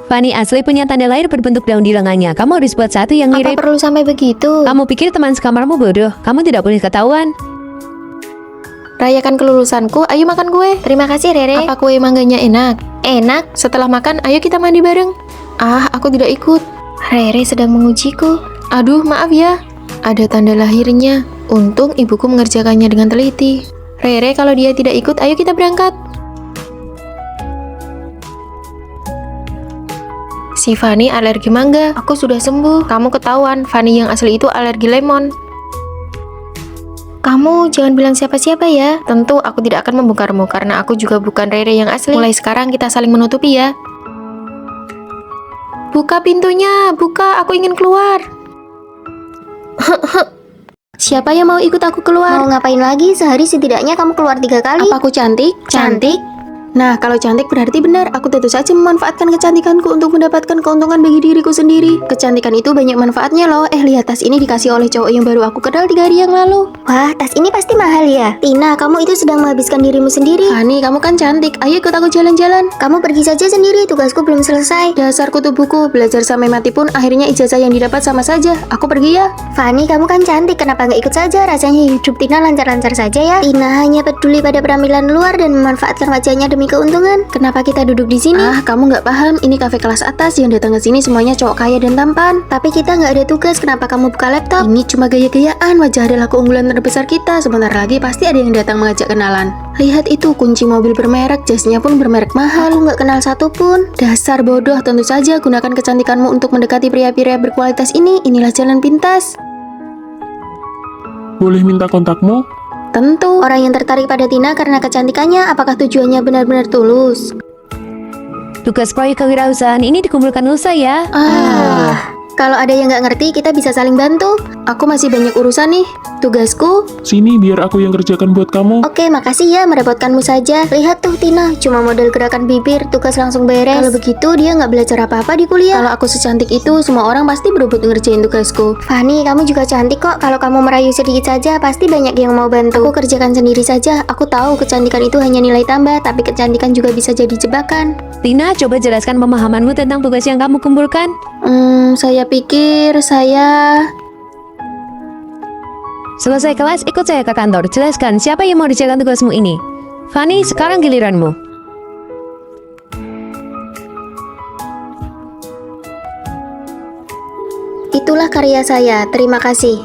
Fanny asli punya tanda lahir berbentuk daun di lengannya. Kamu harus buat satu yang Apa mirip. perlu sampai begitu? Kamu pikir teman sekamarmu bodoh? Kamu tidak boleh ketahuan. Rayakan kelulusanku, ayo makan kue. Terima kasih, Rere. Apa kue mangganya enak? Enak. Setelah makan, ayo kita mandi bareng. Ah, aku tidak ikut. Rere sedang mengujiku. Aduh, maaf ya. Ada tanda lahirnya. Untung ibuku mengerjakannya dengan teliti. Rere, kalau dia tidak ikut, ayo kita berangkat. Si Fanny alergi mangga. Aku sudah sembuh. Kamu ketahuan, Fanny yang asli itu alergi lemon. Kamu jangan bilang siapa-siapa ya. Tentu aku tidak akan membongkarmu karena aku juga bukan Rere yang asli. Mulai sekarang kita saling menutupi ya. Buka pintunya, buka, aku ingin keluar. Siapa yang mau ikut aku keluar? Mau ngapain lagi? Sehari setidaknya kamu keluar 3 kali. Apa aku cantik? Cantik? Nah, kalau cantik berarti benar. Aku tentu saja memanfaatkan kecantikanku untuk mendapatkan keuntungan bagi diriku sendiri. Kecantikan itu banyak manfaatnya loh. Lihat tas ini dikasih oleh cowok yang baru aku kenal 3 hari yang lalu. Wah, tas ini pasti mahal ya. Tina, kamu itu sedang menghabiskan dirimu sendiri. Fanny, kamu kan cantik. Ayo ikut aku jalan-jalan. Kamu pergi saja sendiri, tugasku belum selesai. Dasar kutu buku, belajar sampai mati pun akhirnya ijazah yang didapat sama saja. Aku pergi ya. Fanny, kamu kan cantik, kenapa nggak ikut saja? Rasanya hidup Tina lancar-lancar saja ya. Tina hanya peduli pada penampilan luar dan memanfaatkan wajahnya demi keuntungan. Kenapa kita duduk di sini? Ah, kamu nggak paham. Ini kafe kelas atas. Yang datang ke sini semuanya cowok kaya dan tampan. Tapi kita nggak ada tugas. Kenapa kamu buka laptop? Ini cuma gaya-gayaan. Wajah adalah keunggulan terbesar kita. Sebentar lagi pasti ada yang datang mengajak kenalan. Lihat itu, kunci mobil bermerek, jasnya pun bermerek mahal. Aku nggak kenal satupun. Dasar bodoh. Tentu saja gunakan kecantikanmu untuk mendekati pria-pria berkualitas ini. Inilah jalan pintas. Boleh minta kontakmu? Tentu. Orang yang tertarik pada Tina karena kecantikannya, apakah tujuannya benar-benar tulus? Tugas proyek kewirausahaan ini dikumpulkan Nusa ya. Kalau ada yang nggak ngerti, kita bisa saling bantu. Aku masih banyak urusan nih. Tugasku. Sini biar aku yang kerjakan buat kamu. Oke, makasih ya, merepotkanmu saja. Lihat tuh Tina, cuma model gerakan bibir, tugas langsung beres. Kalau begitu dia nggak belajar apa-apa di kuliah. Kalau aku secantik itu, semua orang pasti berebut ngerjain tugasku. Fanny, kamu juga cantik kok. Kalau kamu merayu sedikit saja, pasti banyak yang mau bantu. Aku kerjakan sendiri saja. Aku tahu kecantikan itu hanya nilai tambah, tapi kecantikan juga bisa jadi jebakan. Tina, coba jelaskan pemahamanmu tentang tugas yang kamu kumpulkan. Saya pikir saya... Selesai kelas, ikut saya ke kantor. Jelaskan siapa yang mau dijalankan tugasmu ini. Fanny, sekarang giliranmu. Itulah karya saya, terima kasih.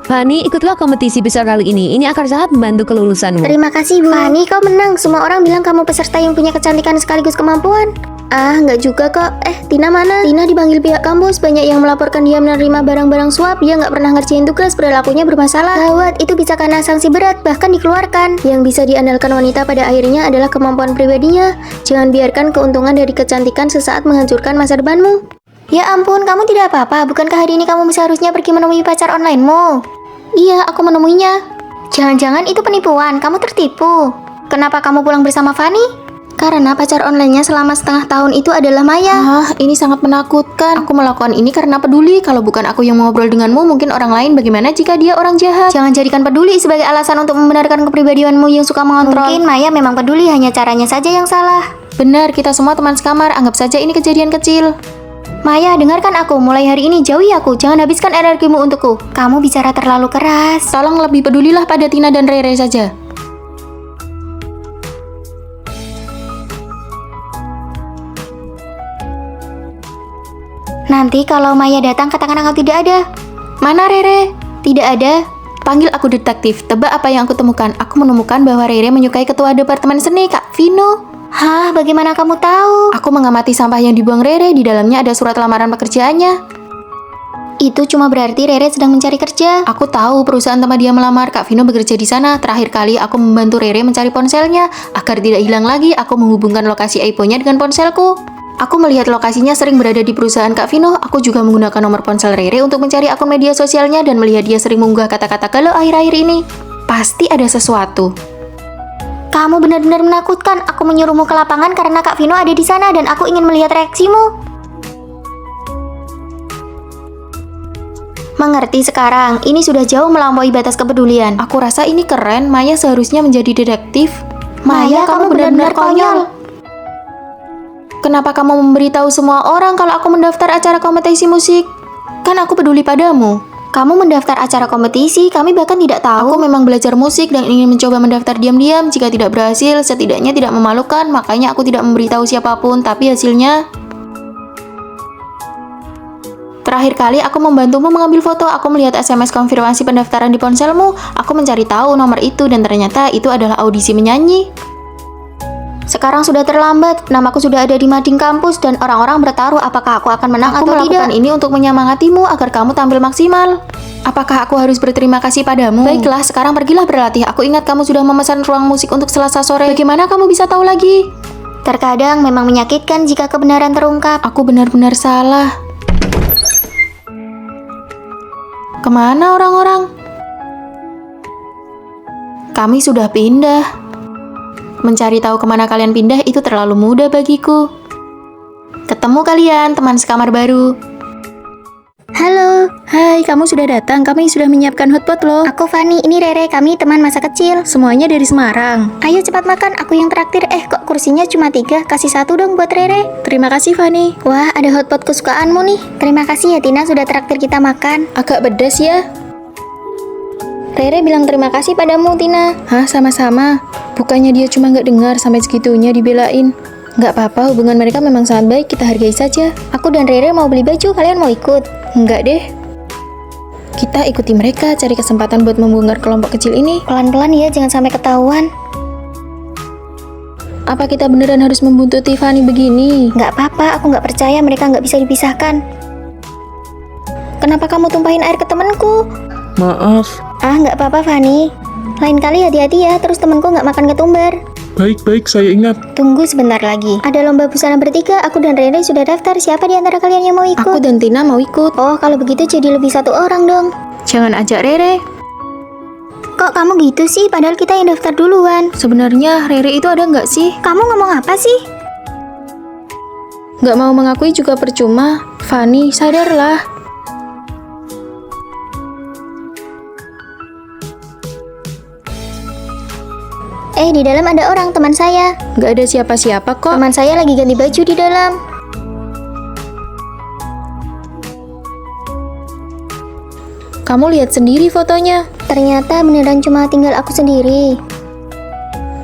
Fanny, ikutlah kompetisi besar kali ini. Ini akan sangat membantu kelulusanmu. Terima kasih, Bu. Fanny, kau menang. Semua orang bilang kamu peserta yang punya kecantikan sekaligus kemampuan. Ah, nggak juga kok. Tina mana? Tina dipanggil pihak kampus. Banyak yang melaporkan dia menerima barang-barang suap. Dia nggak pernah ngerjain tugas, perilakunya bermasalah. Gawat, itu bisa kena sanksi berat, bahkan dikeluarkan. Yang bisa diandalkan wanita pada akhirnya adalah kemampuan pribadinya. Jangan biarkan keuntungan dari kecantikan sesaat menghancurkan masa depanmu. Ya ampun, kamu tidak apa-apa. Bukankah hari ini kamu seharusnya pergi menemui pacar onlinemu? Iya, aku menemuinya. Jangan-jangan itu penipuan, kamu tertipu. Kenapa kamu pulang bersama Fanny? Karena pacar online-nya selama setengah tahun itu adalah Maya. Ini sangat menakutkan. Aku melakukan ini karena peduli. Kalau bukan aku yang ngobrol denganmu, mungkin orang lain. Bagaimana jika dia orang jahat? Jangan jadikan peduli sebagai alasan untuk membenarkan kepribadianmu yang suka mengontrol. Mungkin Maya memang peduli, hanya caranya saja yang salah. Benar, kita semua teman sekamar. Anggap saja ini kejadian kecil. Maya, dengarkan aku. Mulai hari ini jauhi aku. Jangan habiskan energimu untukku. Kamu bicara terlalu keras. Tolong lebih pedulilah pada Tina dan Rere saja. Nanti kalau Maya datang katakan aku tidak ada. Mana Rere? Tidak ada. Panggil aku detektif. Tebak apa yang aku temukan? Aku menemukan bahwa Rere menyukai ketua departemen seni, Kak Vino. Hah, bagaimana kamu tahu? Aku mengamati sampah yang dibuang Rere. Di dalamnya ada surat lamaran pekerjaannya. Itu cuma berarti Rere sedang mencari kerja. Aku tahu perusahaan tempat dia melamar. Kak Vino bekerja di sana. Terakhir kali aku membantu Rere mencari ponselnya. Agar tidak hilang lagi, aku menghubungkan lokasi iPhone-nya dengan ponselku. Aku melihat lokasinya sering berada di perusahaan Kak Vino. Aku juga menggunakan nomor ponsel Rere untuk mencari akun media sosialnya dan melihat dia sering mengunggah kata-kata galau akhir-akhir ini. Pasti ada sesuatu. Kamu benar-benar menakutkan. Aku menyuruhmu ke lapangan karena Kak Vino ada di sana dan aku ingin melihat reaksimu. Mengerti sekarang, ini sudah jauh melampaui batas kepedulian. Aku rasa ini keren. Maya seharusnya menjadi detektif. Maya, kamu benar-benar konyol. Kenapa kamu memberitahu semua orang kalau aku mendaftar acara kompetisi musik? Kan aku peduli padamu. Kamu mendaftar acara kompetisi, kami bahkan tidak tahu. Aku memang belajar musik dan ingin mencoba mendaftar diam-diam. Jika tidak berhasil, setidaknya tidak memalukan. Makanya aku tidak memberitahu siapapun. Tapi hasilnya... Terakhir kali aku membantumu mengambil foto. Aku melihat SMS konfirmasi pendaftaran di ponselmu. Aku mencari tahu nomor itu dan ternyata itu adalah audisi menyanyi. Sekarang sudah terlambat, namaku sudah ada di mading kampus dan orang-orang bertaruh apakah aku akan menang Aku atau tidak. melakukan ini untuk menyemangatimu agar kamu tampil maksimal. Apakah aku harus berterima kasih padamu? Baiklah, sekarang pergilah berlatih. Aku ingat kamu sudah memesan ruang musik untuk Selasa sore. Bagaimana kamu bisa tahu lagi? Terkadang memang menyakitkan jika kebenaran terungkap. Aku benar-benar salah. Kemana orang-orang? Kami sudah pindah. Mencari tahu kemana kalian pindah itu terlalu mudah bagiku. Ketemu kalian, teman sekamar baru. Halo, Hai, kamu sudah datang. Kami sudah menyiapkan hotpot loh. aku Fani, ini Rere, kami teman masa kecil. Semuanya dari Semarang. Ayo cepat makan, aku yang traktir. Kok kursinya cuma 3, kasih 1 dong buat Rere. Terima kasih, Fani. Wah, ada hotpot kesukaanmu nih. Terima kasih ya Tina sudah traktir kita makan. Agak pedas ya. Rere bilang terima kasih padamu Tina. Hah, sama-sama. Bukannya dia cuma nggak dengar sampai segitunya dibelain. Nggak apa-apa, hubungan mereka memang sangat baik, kita hargai saja. Aku dan Rere mau beli baju, kalian mau ikut? Enggak deh. Kita ikuti mereka, cari kesempatan buat membongkar kelompok kecil ini. Pelan-pelan ya, jangan sampai ketahuan. Apa kita beneran harus membuntuti Fani begini? Nggak apa-apa, aku nggak percaya mereka nggak bisa dipisahkan. Kenapa kamu tumpahin air ke temanku? Maaf. Nggak apa-apa Fani. Lain kali hati-hati ya, terus temanku nggak makan ketumbar. Baik-baik, saya ingat. Tunggu sebentar lagi. Ada lomba busana bertiga, aku dan Rere sudah daftar. Siapa di antara kalian yang mau ikut? Aku dan Tina mau ikut. Oh, kalau begitu jadi lebih 1 orang dong. Jangan ajak Rere. Kok kamu gitu sih? Padahal kita yang daftar duluan. Sebenarnya Rere itu ada nggak sih? Kamu ngomong apa sih? Nggak mau mengakui juga percuma. Fani, sadarlah. Di dalam ada orang, teman saya. Nggak ada siapa-siapa kok. Teman saya lagi ganti baju di dalam. Kamu lihat sendiri fotonya. Ternyata beneran cuma tinggal aku sendiri.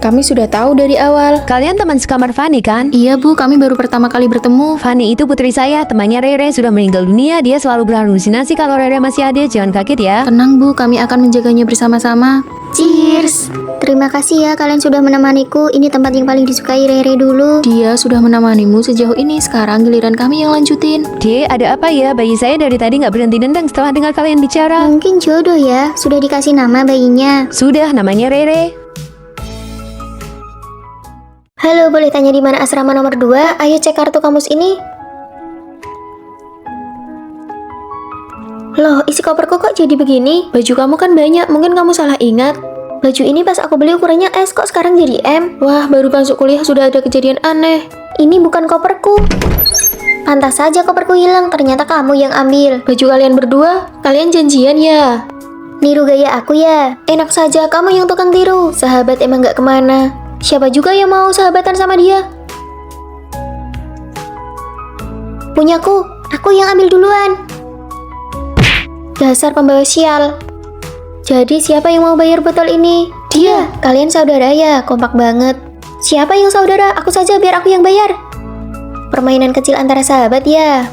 Kami sudah tahu dari awal. Kalian teman sekamar Fani kan? Iya Bu, kami baru pertama kali bertemu. Fani itu putri saya, temannya Rere sudah meninggal dunia. Dia selalu berhalusinasi kalau Rere masih ada, jangan kaget ya. Tenang Bu, kami akan menjaganya bersama-sama. Cheers. Terima kasih ya kalian sudah menemaniku. Ini tempat yang paling disukai Rere dulu. Dia sudah menemanimu sejauh ini, sekarang giliran kami yang lanjutin. Dek, ada apa ya? Bayi saya dari tadi nggak berhenti nendang setelah dengar kalian bicara. Mungkin jodoh ya. Sudah dikasih nama bayinya. Sudah, namanya Rere. Halo, boleh tanya di mana asrama nomor 2? Ayo cek kartu kamus ini. Loh, isi koperku kok jadi begini? Baju kamu kan banyak, mungkin kamu salah ingat. Baju ini pas aku beli ukurannya S, kok sekarang jadi M? Wah, baru masuk kuliah sudah ada kejadian aneh. Ini bukan koperku. Pantas saja koperku hilang, ternyata kamu yang ambil. Baju kalian berdua, kalian janjian ya? Niru gaya aku ya? Enak saja, kamu yang tukang tiru. Sahabat emang gak kemana. Siapa juga yang mau sahabatan sama dia? Punyaku, aku yang ambil duluan. Dasar pembawa sial. Jadi siapa yang mau bayar botol ini? Dia. Kalian saudara ya, kompak banget. Siapa yang saudara? Aku saja, biar aku yang bayar. Permainan kecil antara sahabat ya.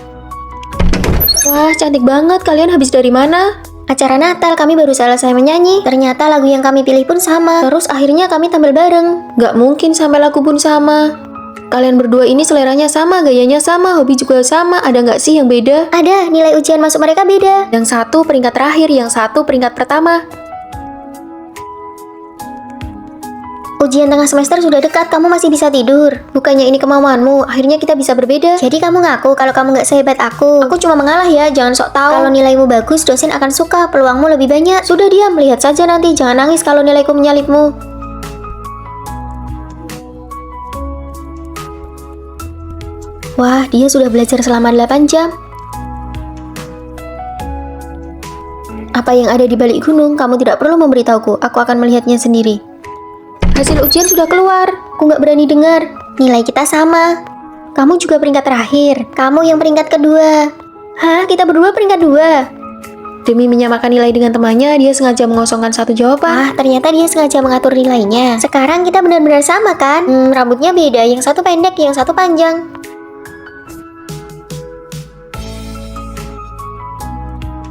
Wah, cantik banget. Kalian habis dari mana? Acara Natal, kami baru selesai menyanyi. Ternyata lagu yang kami pilih pun sama. Terus akhirnya kami tampil bareng. Gak mungkin sampai lagu pun sama. Kalian berdua ini seleranya sama, gayanya sama, hobi juga sama. Ada nggak sih yang beda? Ada, nilai ujian masuk mereka beda. Yang satu peringkat terakhir, yang satu peringkat pertama. Ujian tengah semester sudah dekat, kamu masih bisa tidur. Bukannya ini kemauanmu, akhirnya kita bisa berbeda. Jadi kamu ngaku kalau kamu nggak sehebat aku. Aku cuma mengalah ya, jangan sok tahu. Kalau nilaimu bagus, dosen akan suka, peluangmu lebih banyak. Sudah diam, lihat saja nanti. Jangan nangis kalau nilaiku menyalipmu. Wah, dia sudah belajar selama 8 jam. Apa yang ada di balik gunung, kamu tidak perlu memberitahuku. Aku akan melihatnya sendiri. Hasil ujian sudah keluar. Aku nggak berani dengar. Nilai kita sama. Kamu juga peringkat terakhir. Kamu yang peringkat kedua. Hah? Kita berdua peringkat 2. Demi menyamakan nilai dengan temannya, dia sengaja mengosongkan satu jawaban. Ternyata dia sengaja mengatur nilainya. Sekarang kita benar-benar sama kan? Rambutnya beda, yang satu pendek, yang satu panjang.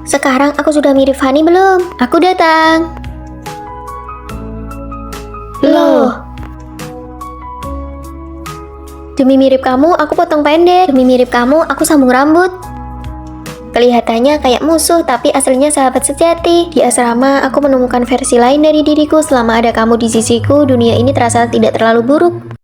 Sekarang aku sudah mirip Fanny belum? Aku datang. Loh. Demi mirip kamu, aku potong pendek. Demi mirip kamu, aku sambung rambut. Kelihatannya kayak musuh, tapi aslinya sahabat sejati. Di asrama, aku menemukan versi lain dari diriku. Selama ada kamu di sisiku, dunia ini terasa tidak terlalu buruk.